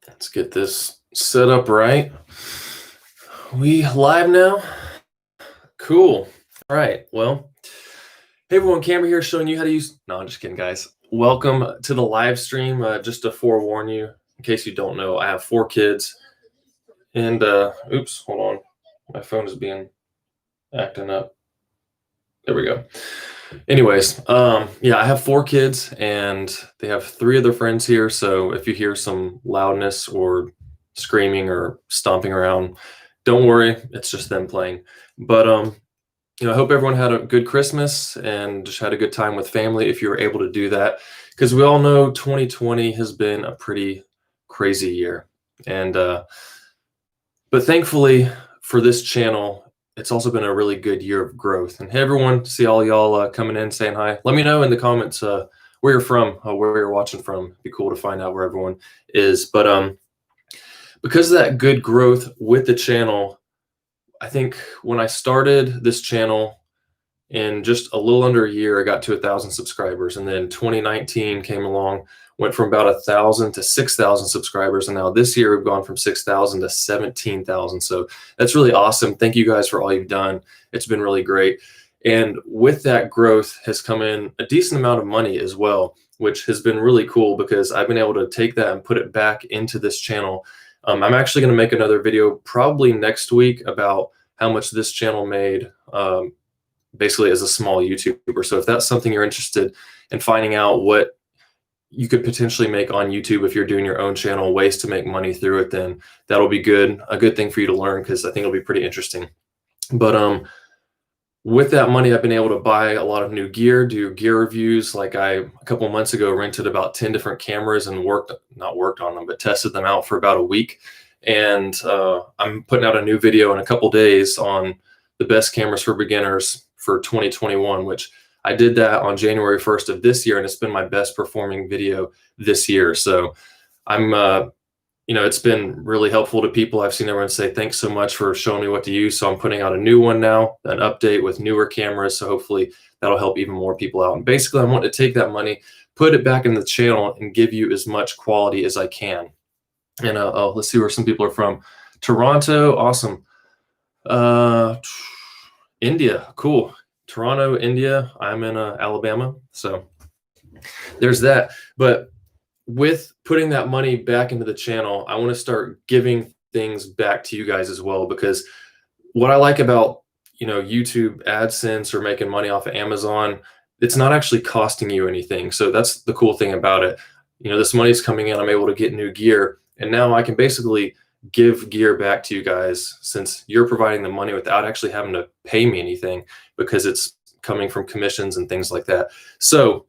Let's get this set up right. We live now? Cool. All right. Well, hey everyone, Camber here showing you how to use. No, I'm just kidding, guys. Welcome to the live stream. Just to forewarn you, in case you don't know, I have 4 kids. And oops, hold on. My phone is acting up. There we go. Anyways, yeah, I have 4 kids and they have 3 of their friends here. So if you hear some loudness or screaming or stomping around, don't worry, it's just them playing. But I hope everyone had a good Christmas and just had a good time with family if you were able to do that, because we all know 2020 has been a pretty crazy year. And but thankfully for this channel, it's also been a really good year of growth. And hey, everyone, see all y'all coming in, saying hi. Let me know in the comments where you're from, where you're watching from. It'd be cool to find out where everyone is. But because of that good growth with the channel, I think when I started this channel in just a little under a year, I got to 1,000 subscribers. And then 2019 came along, went from about 1,000 to 6,000 subscribers. And now this year we've gone from 6,000 to 17,000. So that's really awesome. Thank you guys for all you've done. It's been really great. And with that growth has come in a decent amount of money as well, which has been really cool because I've been able to take that and put it back into this channel. I'm actually going to make another video probably next week about how much this channel made basically as a small YouTuber. So if that's something you're interested in finding out, what you could potentially make on YouTube if you're doing your own channel, ways to make money through it, then that'll be a good thing for you to learn, because I think it'll be pretty interesting. But with that money, I've been able to buy a lot of new gear, do gear reviews. Like a couple of months ago, rented about 10 different cameras and not worked on them, but tested them out for about a week. And I'm putting out a new video in a couple days on the best cameras for beginners for 2021, which I did that on January 1st of this year, and it's been my best performing video this year. So I'm it's been really helpful to people. I've seen everyone say, thanks so much for showing me what to use. So I'm putting out a new one now, an update with newer cameras. So hopefully that'll help even more people out. And basically I want to take that money, put it back in the channel, and give you as much quality as I can. And let's see where some people are from. Toronto, awesome. India, cool. Toronto, India. I'm in Alabama. So there's that. But with putting that money back into the channel, I want to start giving things back to you guys as well, because what I like about, YouTube AdSense or making money off of Amazon, it's not actually costing you anything. So that's the cool thing about it. This money's coming in, I'm able to get new gear, and now I can basically give gear back to you guys, since you're providing the money without actually having to pay me anything, because it's coming from commissions and things like that. So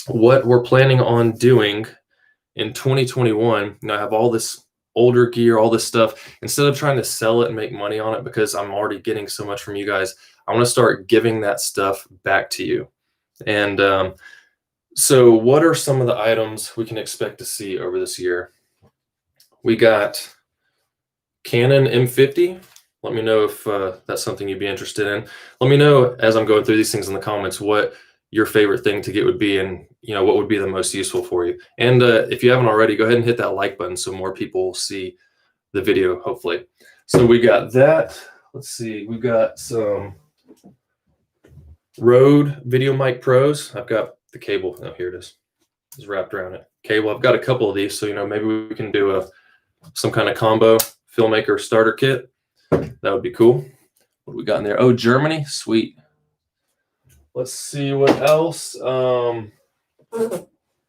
what we're planning on doing in 2021, I have all this older gear, all this stuff. Instead of trying to sell it and make money on it, because I'm already getting so much from you guys, I want to start giving that stuff back to you. And so what are some of the items we can expect to see over this year? We got Canon M50. Let me know if that's something you'd be interested in. Let me know as I'm going through these things in the comments what your favorite thing to get would be, and what would be the most useful for you. And if you haven't already, go ahead and hit that like button so more people see the video, hopefully. So we got that. Let's see, we've got some Rode Video Mic Pros. I've got the cable. Oh, here it is. It's wrapped around it. Cable. I've got a couple of these, so maybe we can do some kind of combo filmmaker starter kit. That would be cool. What do we got in there? Oh, Germany. Sweet. Let's see what else.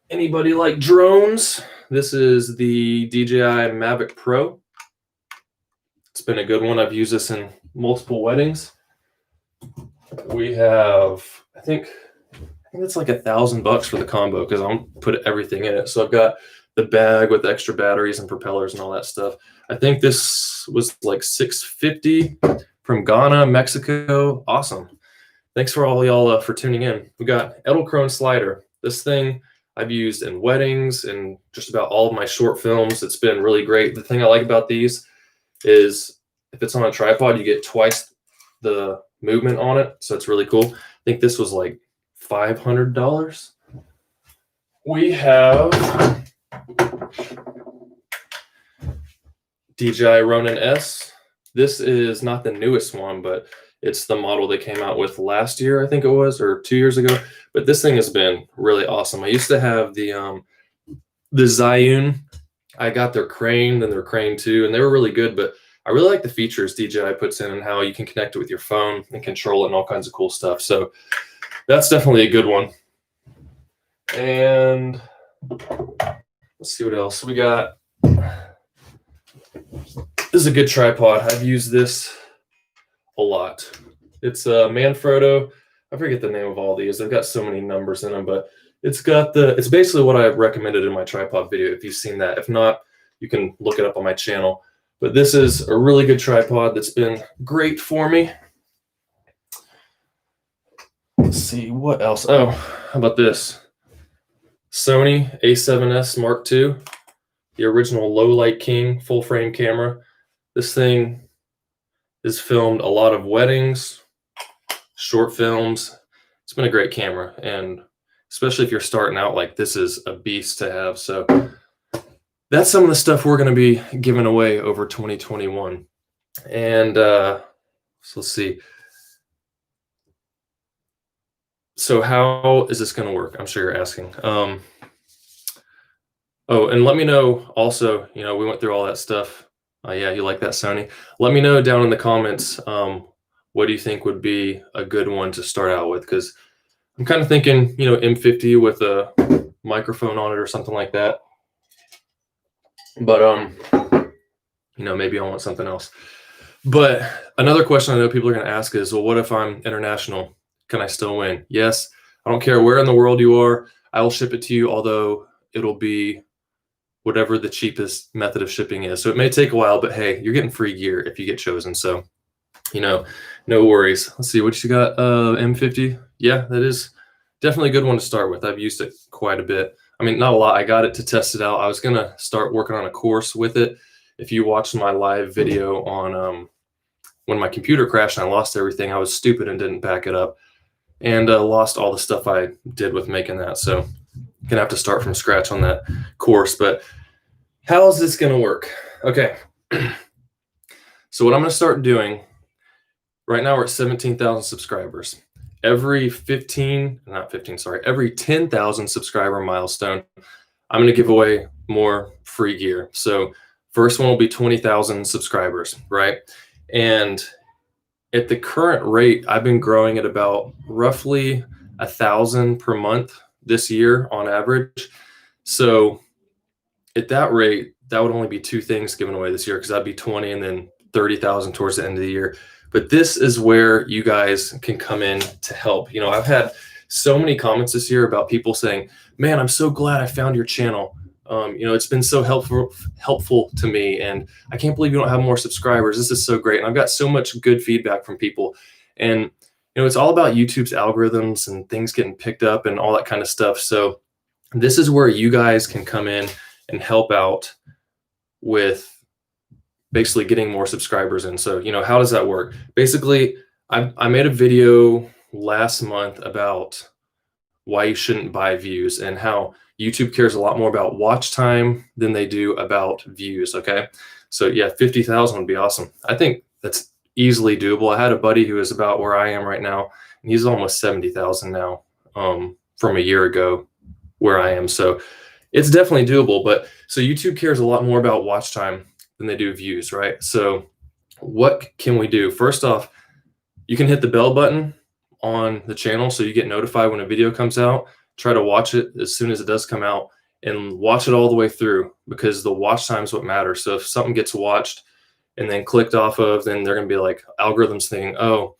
Anybody like drones? This is the DJI Mavic Pro. It's been a good one. I've used this in multiple weddings. We have, I think it's like $1,000 for the combo, because I'll put everything in it. So I've got the bag with extra batteries and propellers and all that stuff. I think this was like $650 from Ghana, Mexico. Awesome. Thanks for all y'all for tuning in. We got Edelkrone slider. This thing I've used in weddings and just about all of my short films. It's been really great. The thing I like about these is if it's on a tripod, you get twice the movement on it. So it's really cool. I think this was like $500. We have DJI Ronin S. This is not the newest one, but it's the model they came out with last year, I think it was, or 2 years ago. But this thing has been really awesome. I used to have the Zhiyun. I got their Crane, then their Crane 2, and they were really good, but I really like the features DJI puts in and how you can connect it with your phone and control it and all kinds of cool stuff. So that's definitely a good one. And let's see what else we got. This is a good tripod. I've used this a lot. It's a Manfrotto. I forget the name of all these. They've got so many numbers in them, but it's basically what I recommended in my tripod video, if you've seen that. If not, you can look it up on my channel. But this is a really good tripod that's been great for me. Let's see, what else? Oh, how about this? Sony A7S Mark II, the original low light king full frame camera. This thing has filmed a lot of weddings, short films. It's been a great camera, and especially if you're starting out, like, this is a beast to have. So that's some of the stuff we're going to be giving away over 2021. And so let's see. So how is this going to work? I'm sure you're asking. Oh, and let me know also, we went through all that stuff. Yeah, you like that, Sony? Let me know down in the comments, what do you think would be a good one to start out with? Because I'm kind of thinking, M50 with a microphone on it or something like that. But, maybe I want something else. But another question I know people are going to ask is, well, what if I'm international? Can I still win? Yes. I don't care where in the world you are. I will ship it to you, although it'll be whatever the cheapest method of shipping is. So it may take a while, but hey, you're getting free gear if you get chosen. So, no worries. Let's see what you got. M50. Yeah, that is definitely a good one to start with. I've used it quite a bit. I mean, not a lot. I got it to test it out. I was going to start working on a course with it. If you watched my live video on when my computer crashed and I lost everything, I was stupid and didn't back it up, and lost all the stuff I did with making that. So gonna have to start from scratch on that course. But how is this gonna work? Okay. So what I'm gonna start doing right now, we're at 17,000 subscribers. Every 10,000 subscriber milestone, I'm gonna give away more free gear. So first one will be 20,000 subscribers, right? And at the current rate, I've been growing at about roughly 1,000 per month this year on average. So at that rate, that would only be 2 things given away this year, because that'd be 20 and then 30,000 towards the end of the year. But this is where you guys can come in to help. I've had so many comments this year about people saying, man, I'm so glad I found your channel. It's been so helpful to me, and I can't believe you don't have more subscribers. This is so great. And I've got so much good feedback from people. And, it's all about YouTube's algorithms and things getting picked up and all that kind of stuff. So this is where you guys can come in and help out with basically getting more subscribers in. So, how does that work? Basically, I made a video last month about why you shouldn't buy views and how YouTube cares a lot more about watch time than they do about views. Okay. So yeah, 50,000 would be awesome. I think that's easily doable. I had a buddy who is about where I am right now, and he's almost 70,000 now, from a year ago where I am. So it's definitely doable. But so YouTube cares a lot more about watch time than they do views, right? So what can we do? First off, you can hit the bell button on the channel so you get notified when a video comes out. Try to watch it as soon as it does come out, and watch it all the way through, because the watch time is what matters. So if something gets watched and then clicked off of, then they're going to be like, algorithms thinking, oh,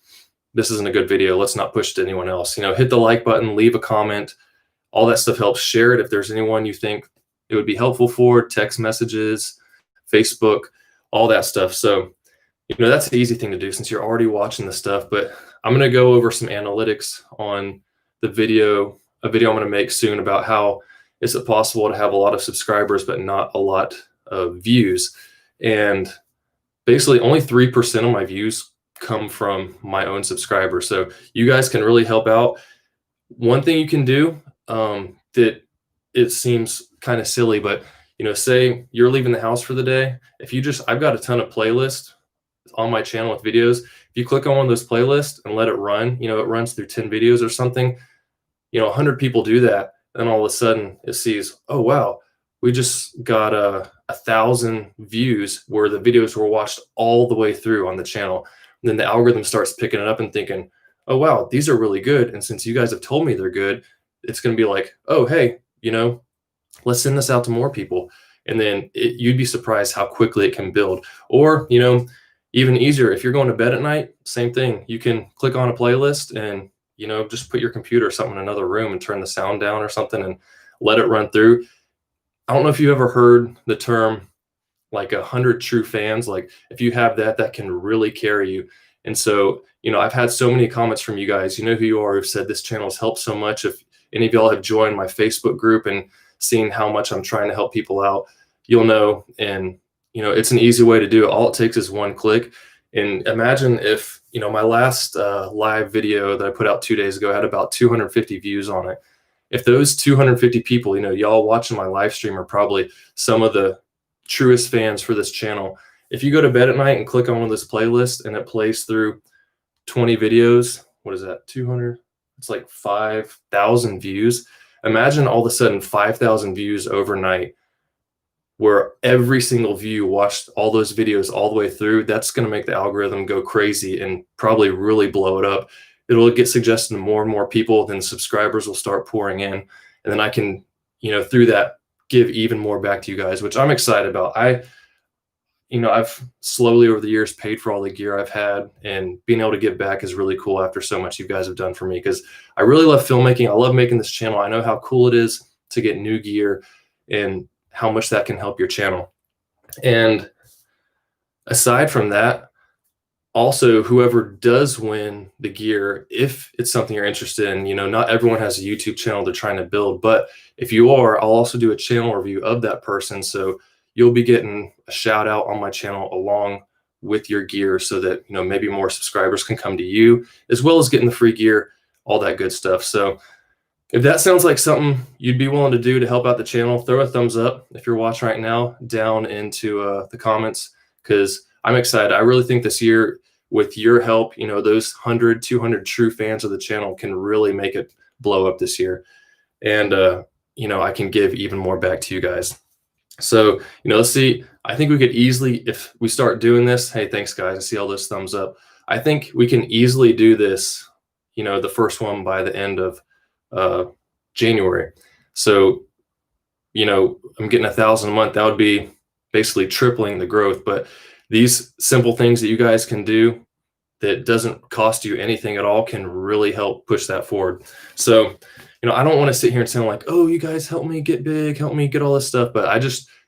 this isn't a good video, let's not push it to anyone else. Hit the like button, leave a comment. All that stuff helps. Share it if there's anyone you think it would be helpful for, text messages, Facebook, all that stuff. So, that's the easy thing to do since you're already watching the stuff. But I'm going to go over some analytics on a video I'm going to make soon about how is it possible to have a lot of subscribers but not a lot of views. And basically only 3% of my views come from my own subscribers. So you guys can really help out. One thing you can do, that it seems kind of silly, but say you're leaving the house for the day. I've got a ton of playlists on my channel with videos. If you click on one of those playlists and let it run, it runs through 10 videos or something, 100 people do that. Then all of a sudden it sees, oh, wow, we just got 1,000 views where the videos were watched all the way through on the channel. And then the algorithm starts picking it up and thinking, oh, wow, these are really good. And since you guys have told me they're good, it's going to be like, oh, hey, let's send this out to more people. And then you'd be surprised how quickly it can build. Or, even easier, if you're going to bed at night, same thing. You can click on a playlist and, just put your computer or something in another room and turn the sound down or something and let it run through. I don't know if you ever heard the term like 100 true fans. Like if you have that, that can really carry you. And so, I've had so many comments from you guys, who you are, who've said this channel has helped so much. If any of y'all have joined my Facebook group and seen how much I'm trying to help people out, you'll know. And, it's an easy way to do it. All it takes is one click. And imagine if, my last live video that I put out 2 days ago had about 250 views on it. If those 250 people, y'all watching my live stream are probably some of the truest fans for this channel. If you go to bed at night and click on one of those playlists and it plays through 20 videos, what is that, 200? It's like 5,000 views. Imagine all of a sudden 5,000 views overnight, where every single view watched all those videos all the way through. That's going to make the algorithm go crazy and probably really blow it up. It'll get suggested to more and more people, then subscribers will start pouring in. And then I can, through that, give even more back to you guys, which I'm excited about. I've slowly over the years paid for all the gear I've had, and being able to give back is really cool after so much you guys have done for me, because I really love filmmaking. I love making this channel. I know how cool it is to get new gear and how much that can help your channel. And aside from that, also, whoever does win the gear, if it's something you're interested in, not everyone has a YouTube channel they're trying to build, but if you are, I'll also do a channel review of that person. So you'll be getting a shout out on my channel along with your gear, so that, maybe more subscribers can come to you, as well as getting the free gear, all that good stuff. So if that sounds like something you'd be willing to do to help out the channel, throw a thumbs up if you're watching right now down into the comments, because I'm excited. I really think this year, with your help, those 100, 200 true fans of the channel can really make it blow up this year. And, I can give even more back to you guys. So, let's see. I think we could easily, if we start doing this, hey, thanks guys. I see all those thumbs up. I think we can easily do this, the first one by the end of January. So, I'm getting 1,000 a month. That would be basically tripling the growth. But these simple things that you guys can do that doesn't cost you anything at all can really help push that forward. So, I don't want to sit here and sound like, oh, you guys help me get big, help me get all this stuff. But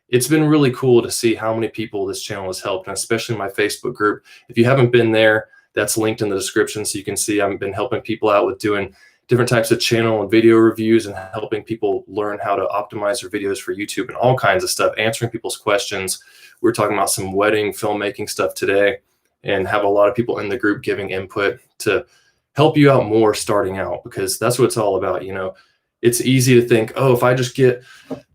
it's been really cool to see how many people this channel has helped, and especially my Facebook group. If you haven't been there, that's linked in the description, so you can see I've been helping people out with doing different types of channel and video reviews, and helping people learn how to optimize their videos for YouTube and all kinds of stuff, answering people's questions. We're talking about some wedding filmmaking stuff today, and have a lot of people in the group giving input to help you out more starting out, because that's what it's all about. It's easy to think, oh, if I just get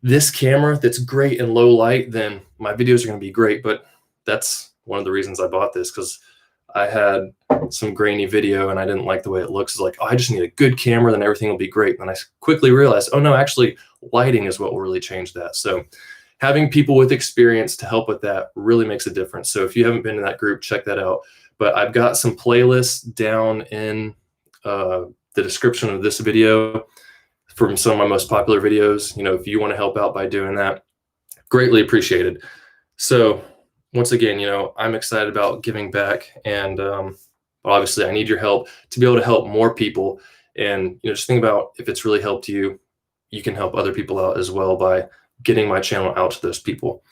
this camera that's great in low light, then my videos are going to be great. But that's one of the reasons I bought this, because I had some grainy video and I didn't like the way it looks. It's like, oh, I just need a good camera, then everything will be great. And I quickly realized, oh no, actually lighting is what will really change that. So having people with experience to help with that really makes a difference. So if you haven't been in that group, check that out. But I've got some playlists down in the description of this video from some of my most popular videos. If you want to help out by doing that, greatly appreciated. So once again, I'm excited about giving back, and obviously I need your help to be able to help more people. And just think about, if it's really helped you, you can help other people out as well by getting my channel out to those people.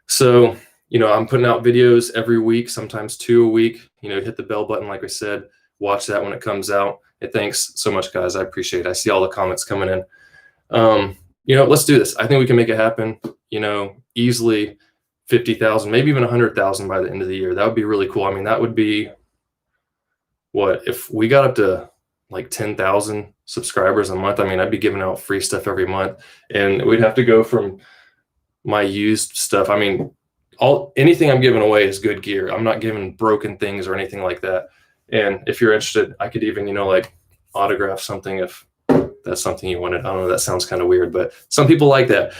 So, I'm putting out videos every week, sometimes 2 a week. Hit the bell button, like I said, watch that when it comes out. And thanks so much, guys. I appreciate it. I see all the comments coming in. Let's do this. I think we can make it happen, easily 50,000, maybe even 100,000 by the end of the year. That would be really cool. I mean, that would be what, if we got up to like 10,000 subscribers a month. I mean, I'd be giving out free stuff every month, and we'd have to go from my used stuff. I mean, anything I'm giving away is good gear. I'm not giving broken things or anything like that. And if you're interested, I could even, like autograph something if that's something you wanted. I don't know, that sounds kind of weird, but some people like that.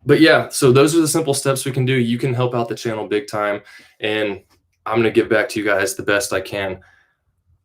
But yeah, so those are the simple steps we can do. You can help out the channel big time, and I'm going to give back to you guys the best I can.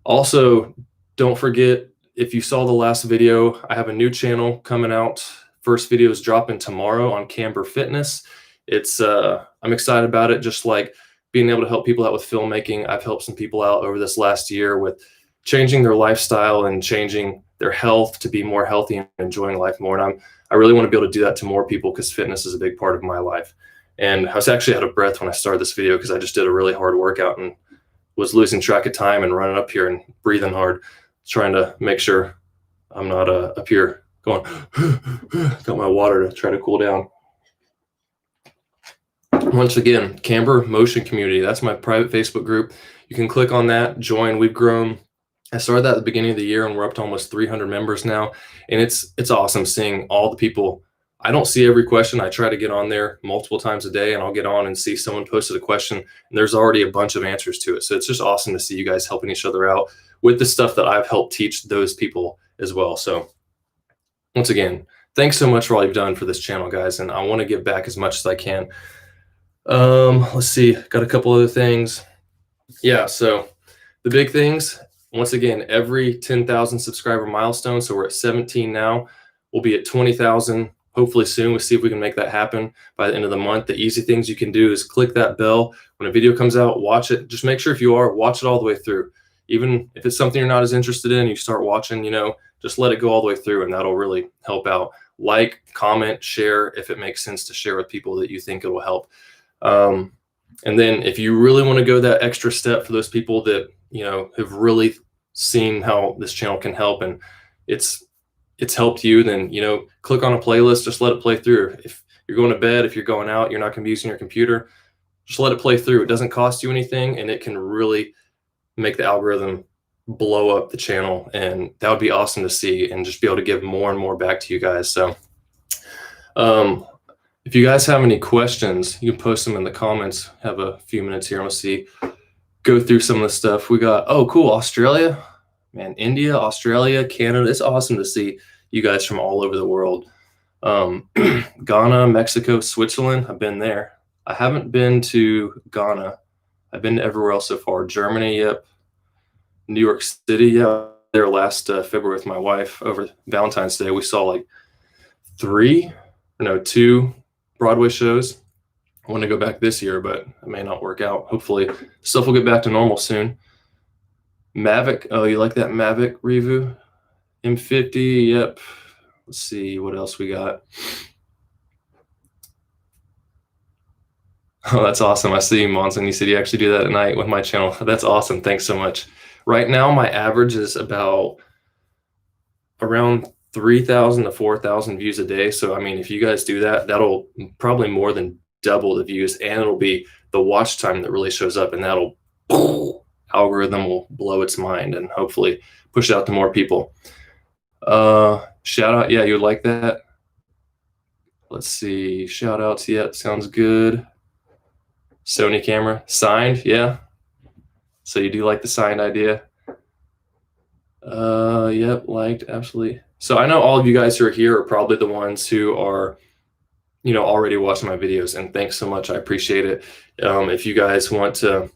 Also, don't forget, if you saw the last video, I have a new channel coming out. First video is dropping tomorrow on Camber Fitness. I'm excited about it, just like being able to help people out with filmmaking. I've helped some people out over this last year with changing their lifestyle and changing their health to be more healthy and enjoying life more. And I really want to be able to do that to more people because fitness is a big part of my life. And I was actually out of breath when I started this video because I just did a really hard workout and was losing track of time and running up here and breathing hard, trying to make sure I'm not up here going, got my water to try to cool down. Once again, Camber Motion Community, that's my private Facebook group. You can click on that, join. We've grown. I started that at the beginning of the year, and we're up to almost 300 members now. And it's awesome seeing all the people. I don't see every question. I try to get on there multiple times a day, and I'll get on and see someone posted a question, and there's already a bunch of answers to it. So it's just awesome to see you guys helping each other out with the stuff that I've helped teach those people as well. So once again, thanks so much for all you've done for this channel, guys. And I want to give back as much as I can. Let's see, got a couple other things. Yeah, so the big things, once again, every 10,000 subscriber milestone. So we're at 17 now. We'll be at 20,000 hopefully soon. We'll see if we can make that happen by the end of the month. The easy things you can do is click that bell. When a video comes out, watch it. Just make sure if you are, watch it all the way through. Even if it's something you're not as interested in, you start watching, just let it go all the way through, and that'll really help out. Like, comment, share if it makes sense to share with people that you think it will help. And then if you really want to go that extra step for those people that, have really seen how this channel can help and it's helped you, then, click on a playlist, just let it play through. If you're going to bed, if you're going out, you're not going to be using your computer, just let it play through. It doesn't cost you anything, and it can really make the algorithm blow up the channel. And that would be awesome to see and just be able to give more and more back to you guys. So, if you guys have any questions, you can post them in the comments. Have a few minutes here. Let's see, go through some of the stuff we got. Oh, cool. Australia, man, India, Australia, Canada. It's awesome to see you guys from all over the world. Ghana, Mexico, Switzerland. I've been there. I haven't been to Ghana. I've been to everywhere else so far. Germany, yep. New York City, yeah. There last February with my wife over Valentine's Day. We saw like 2 Broadway shows. I want to go back this year, but it may not work out. Hopefully stuff will get back to normal soon. Mavic. Oh, you like that Mavic review? M50. Yep. Let's see what else we got. Oh, that's awesome. I see you, Monson. You said you actually do that at night with my channel. That's awesome. Thanks so much. Right now, my average is about around 3,000 to 4,000 views a day. So, I mean, if you guys do that, that'll probably more than double the views, and it'll be the watch time that really shows up, and that'll algorithm will blow its mind and hopefully push it out to more people. Shout out. Yeah, you like that? Let's see. Shout outs. Yeah, sounds good. Sony camera signed. Yeah. So you do like the signed idea? Yep, liked, absolutely. So I know all of you guys who are here are probably the ones who are, already watching my videos, and thanks so much. I appreciate it. If you guys want to,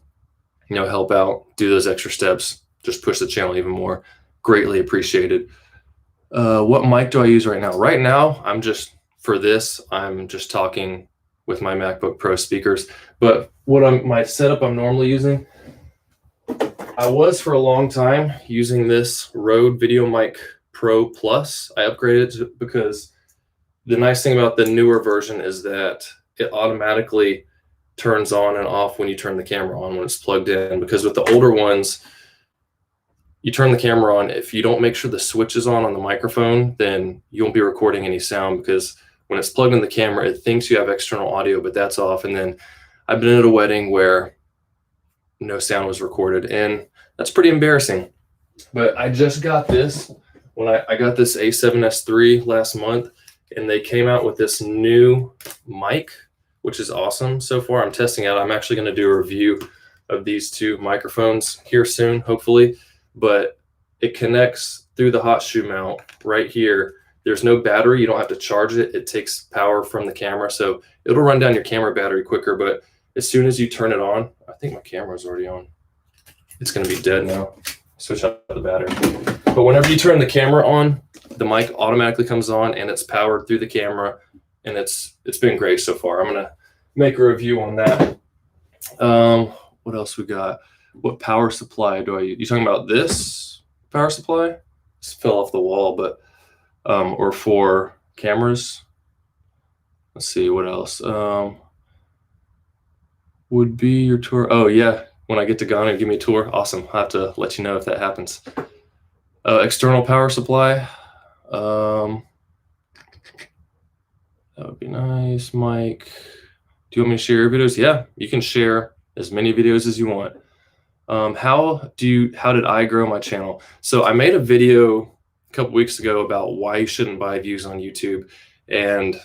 help out, do those extra steps, just push the channel even more. Greatly appreciated. What mic do I use right now? Right now, I'm just talking with my MacBook Pro speakers. But my setup I'm normally using, I was for a long time using this Rode VideoMic Pro Plus. I upgraded it because the nice thing about the newer version is that it automatically turns on and off when you turn the camera on when it's plugged in. Because with the older ones, you turn the camera on. If you don't make sure the switch is on the microphone, then you won't be recording any sound, because when it's plugged in the camera, it thinks you have external audio, but that's off. And then I've been at a wedding where no sound was recorded, and that's pretty embarrassing. But I just got this when I got this A7S III last month, and they came out with this new mic, which is awesome so far. I'm testing out. I'm actually going to do a review of these two microphones here soon, hopefully, but it connects through the hot shoe mount right here. There's no battery. You don't have to charge it. It takes power from the camera, so it'll run down your camera battery quicker, but as soon as you turn it on, I think my camera's already on. It's going to be dead now. Switch out the battery. But whenever you turn the camera on, the mic automatically comes on and it's powered through the camera, and it's been great so far. I'm going to make a review on that. What else we got? What power supply do I use? You talking about this power supply? This fell off the wall, but or for cameras. Let's see what else. Would be your tour. Oh yeah, when I get to Ghana, give me a tour. Awesome. I'll have to let you know if that happens. External power supply. That would be nice. Mike, do you want me to share your videos? Yeah, you can share as many videos as you want. How did I grow my channel? So I made a video a couple weeks ago about why you shouldn't buy views on YouTube. And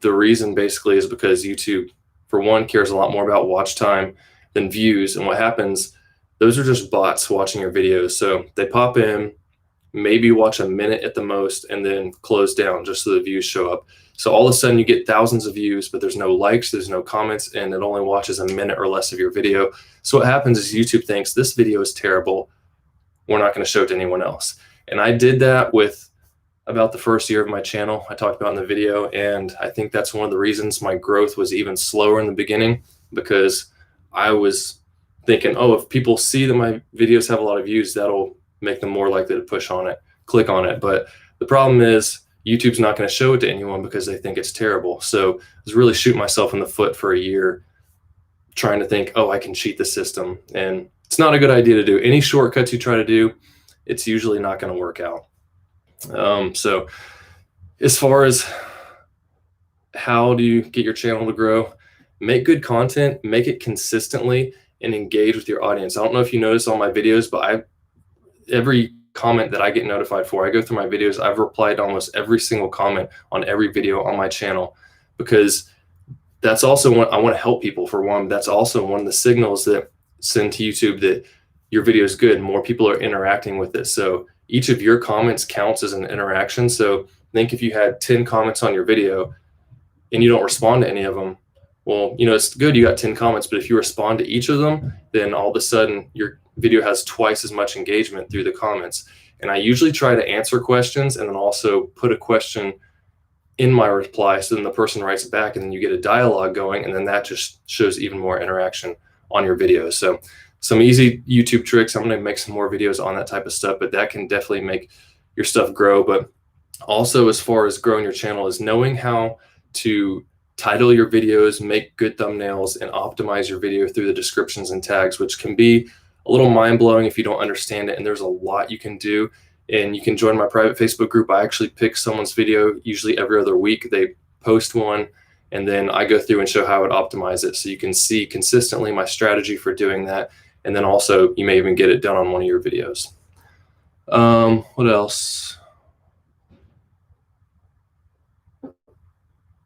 the reason basically is because YouTube, for one, cares a lot more about watch time than views. And what happens, those are just bots watching your videos. So they pop in, maybe watch a minute at the most, and then close down just so the views show up. So all of a sudden you get thousands of views, but there's no likes, there's no comments, and it only watches a minute or less of your video. So what happens is YouTube thinks this video is terrible. We're not going to show it to anyone else. And I did that with about the first year of my channel. I talked about in the video, and I think that's one of the reasons my growth was even slower in the beginning, because I was thinking, oh, if people see that my videos have a lot of views, that'll make them more likely to click on it. But the problem is YouTube's not going to show it to anyone because they think it's terrible. So I was really shooting myself in the foot for a year trying to think, oh, I can cheat the system. And it's not a good idea to do. Any shortcuts you try to do, it's usually not going to work out. So as far as how do you get your channel to grow, make good content, make it consistently, and engage with your audience. I don't know if you notice on my videos, but every comment that I get notified for, I go through my videos, I've replied to almost every single comment on every video on my channel, because that's also what I want to help people. For one, that's also one of the signals that send to YouTube that your video is good. More people are interacting with it. So each of your comments counts as an interaction. So think if you had 10 comments on your video and you don't respond to any of them, well, it's good you got 10 comments, but if you respond to each of them, then all of a sudden your video has twice as much engagement through the comments. And I usually try to answer questions and then also put a question in my reply, so then the person writes it back, and then you get a dialogue going, and then that just shows even more interaction on your videos. So some easy YouTube tricks. I'm going to make some more videos on that type of stuff, but that can definitely make your stuff grow. But also, as far as growing your channel, is knowing how to title your videos, make good thumbnails, and optimize your video through the descriptions and tags, which can be a little mind-blowing if you don't understand it. And there's a lot you can do. And you can join my private Facebook group. I actually pick someone's video usually every other week. They post one, and then I go through and show how I would optimize it. So you can see consistently my strategy for doing that. And then also you may even get it done on one of your videos. What else?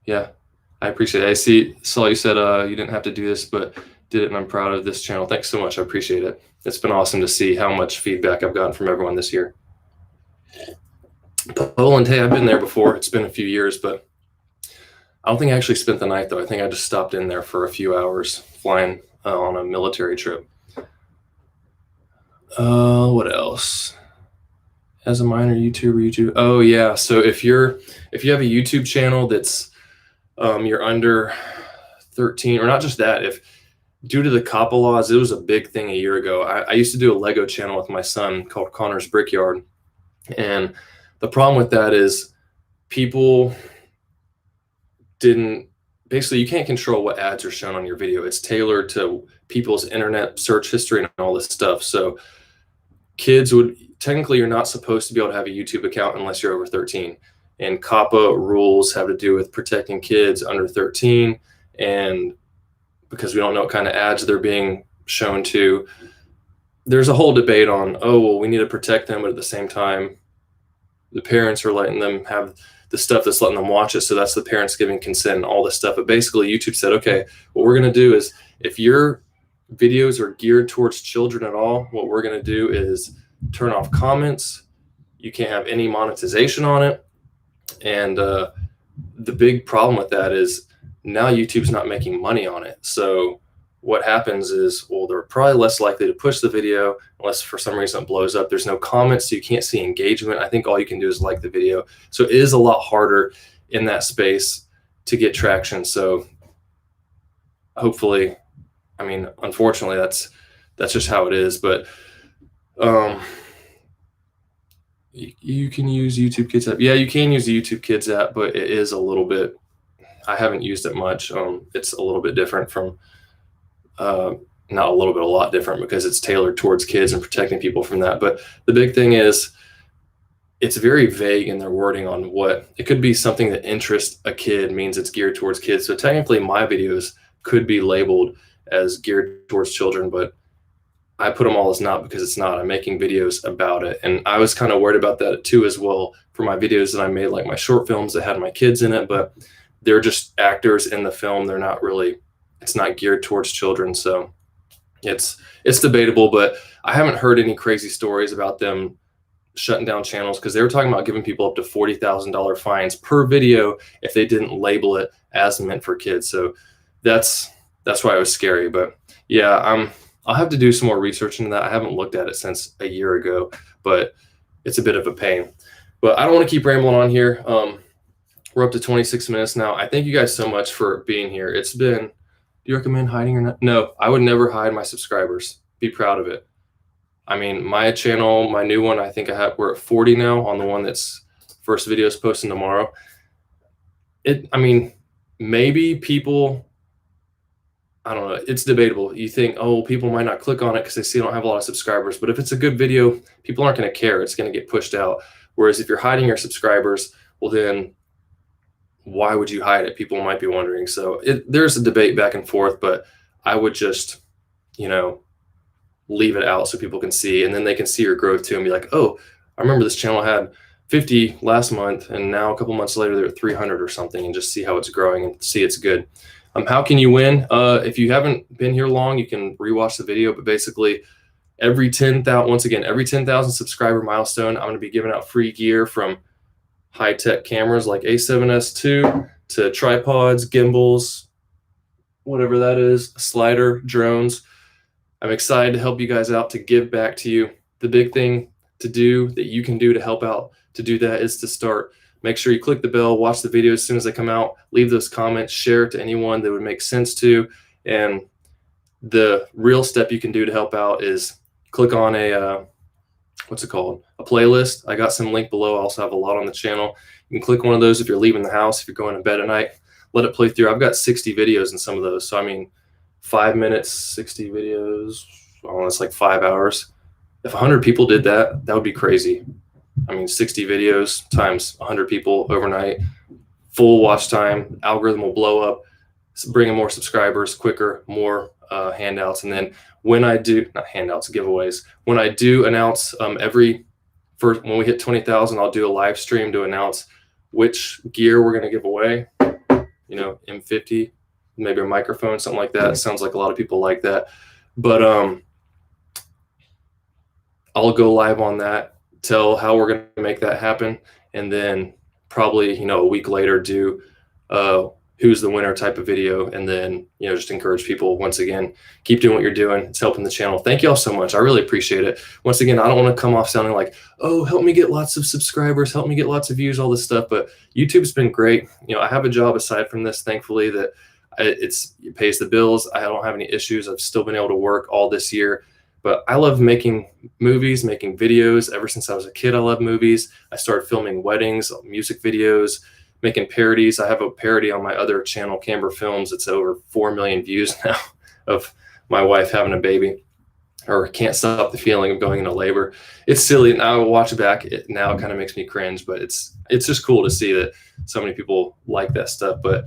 Yeah, I appreciate it. I saw you said you didn't have to do this, but did it, and I'm proud of this channel. Thanks so much. I appreciate it. It's been awesome to see how much feedback I've gotten from everyone this year. Poland, hey, I've been there before. It's been a few years, but I don't think I actually spent the night, though. I think I just stopped in there for a few hours flying on a military trip. What else? As a minor YouTuber, oh yeah. So if you have a YouTube channel that's you're under 13, or not just that, if due to the COPPA laws, it was a big thing a year ago. I used to do a Lego channel with my son called Connor's Brickyard, and the problem with that is people basically you can't control what ads are shown on your video. It's tailored to people's internet search history and all this stuff. So technically you're not supposed to be able to have a YouTube account unless you're over 13. And COPPA rules have to do with protecting kids under 13. And because we don't know what kind of ads they're being shown to, there's a whole debate on, oh, well, we need to protect them, but at the same time, the parents are letting them have the stuff that's letting them watch it. So that's the parents giving consent and all this stuff. But basically YouTube said, okay, what we're going to do is if your videos are geared towards children at all, what we're going to do is turn off comments. You can't have any monetization on it. And the big problem with that is now YouTube's not making money on it. So what happens is, well, they're probably less likely to push the video unless for some reason it blows up. There's no comments, so you can't see engagement. I think all you can do is like the video. So it is a lot harder in that space to get traction. So hopefully, I mean, unfortunately, that's just how it is. But you can use YouTube Kids app. Yeah, you can use the YouTube Kids app, but it is a little bit, I haven't used it much. It's a little bit different from, not a little bit, a lot different, because it's tailored towards kids and protecting people from that. But the big thing is it's very vague in their wording on what it could be. Something that interests a kid means it's geared towards kids. So technically my videos could be labeled as geared towards children, but I put them all as not because it's not. I'm making videos about it. And I was kind of worried about that too as well for my videos that I made, like my short films that had my kids in it, but they're just actors in the film. They're not really, it's not geared towards children. So it's debatable, but I haven't heard any crazy stories about them shutting down channels, because they were talking about giving people up to $40,000 fines per video if they didn't label it as meant for kids. So that's why it was scary. But yeah, I'll have to do some more research into that. I haven't looked at it since a year ago, but it's a bit of a pain. But I don't want to keep rambling on here. We're up to 26 minutes now. I thank you guys so much for being here. It's been, do you recommend hiding or not? No, I would never hide my subscribers. Be proud of it. I mean, my channel, my new one, I think we're at 40 now on the one that's first video is posting tomorrow. I mean, maybe people, I don't know, it's debatable. You think, oh, people might not click on it because they see I don't have a lot of subscribers. But if it's a good video, people aren't going to care. It's going to get pushed out. Whereas if you're hiding your subscribers, well, then why would you hide it? People might be wondering. So there's a debate back and forth, but I would just, leave it out so people can see, and then they can see your growth too and be like, oh, I remember this channel had 50 last month and now a couple months later they're at 300 or something, and just see how it's growing and see it's good. How can you win? If you haven't been here long, you can rewatch the video, but basically every 10,000 subscriber milestone, I'm going to be giving out free gear, from high-tech cameras like A7S II to tripods, gimbals, whatever that is, slider, drones. I'm excited to help you guys out, to give back to you. The big thing to do that you can do to help out to do that is to start. Make sure you click the bell, watch the video as soon as they come out, leave those comments, share it to anyone that would make sense to. And the real step you can do to help out is click on a, what's it called? A playlist. I got some link below. I also have a lot on the channel. You can click one of those if you're leaving the house, if you're going to bed at night, let it play through. I've got 60 videos in some of those. So, I mean, 5 minutes, 60 videos, oh, that's like 5 hours. If 100 people did that, that would be crazy. I mean, 60 videos times 100 people overnight, full watch time, algorithm will blow up, bringing more subscribers quicker, more handouts. And then when I do, not handouts, giveaways, when I do announce when we hit 20,000, I'll do a live stream to announce which gear we're going to give away, M50, maybe a microphone, something like that. It sounds like a lot of people like that. But I'll go live on that, tell how we're going to make that happen, and then probably, a week later do who's the winner type of video, and then, just encourage people, once again, keep doing what you're doing. It's helping the channel. Thank you all so much. I really appreciate it. Once again, I don't want to come off sounding like, oh, help me get lots of subscribers, help me get lots of views, all this stuff. But YouTube's been great. I have a job aside from this, thankfully, that it pays the bills. I don't have any issues. I've still been able to work all this year. But I love making movies, making videos. Ever since I was a kid, I love movies. I started filming weddings, music videos, making parodies. I have a parody on my other channel, Camber Films. It's over 4 million views now, of my wife having a baby, or can't stop the feeling of going into labor. It's silly. Now I watch it back. Now it kind of makes me cringe, but it's just cool to see that so many people like that stuff. But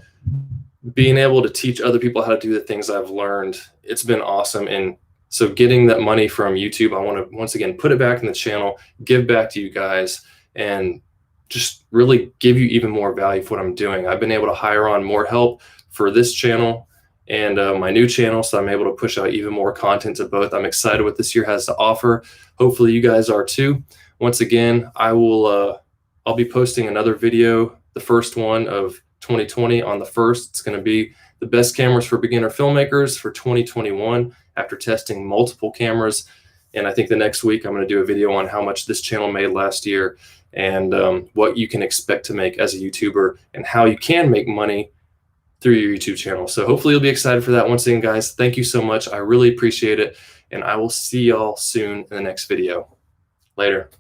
being able to teach other people how to do the things I've learned, it's been awesome. And so getting that money from YouTube, I want to, once again, put it back in the channel, give back to you guys, and just really give you even more value for what I'm doing. I've been able to hire on more help for this channel and my new channel, so I'm able to push out even more content to both. I'm excited what this year has to offer. Hopefully you guys are too. Once again, I'll be posting another video, the first one of 2020 on the 1st. It's going to be the best cameras for beginner filmmakers for 2021 after testing multiple cameras. And I think the next week I'm going to do a video on how much this channel made last year and what you can expect to make as a YouTuber and how you can make money through your YouTube channel. So hopefully you'll be excited for that. Once again, guys, thank you so much. I really appreciate it. And I will see y'all soon in the next video. Later.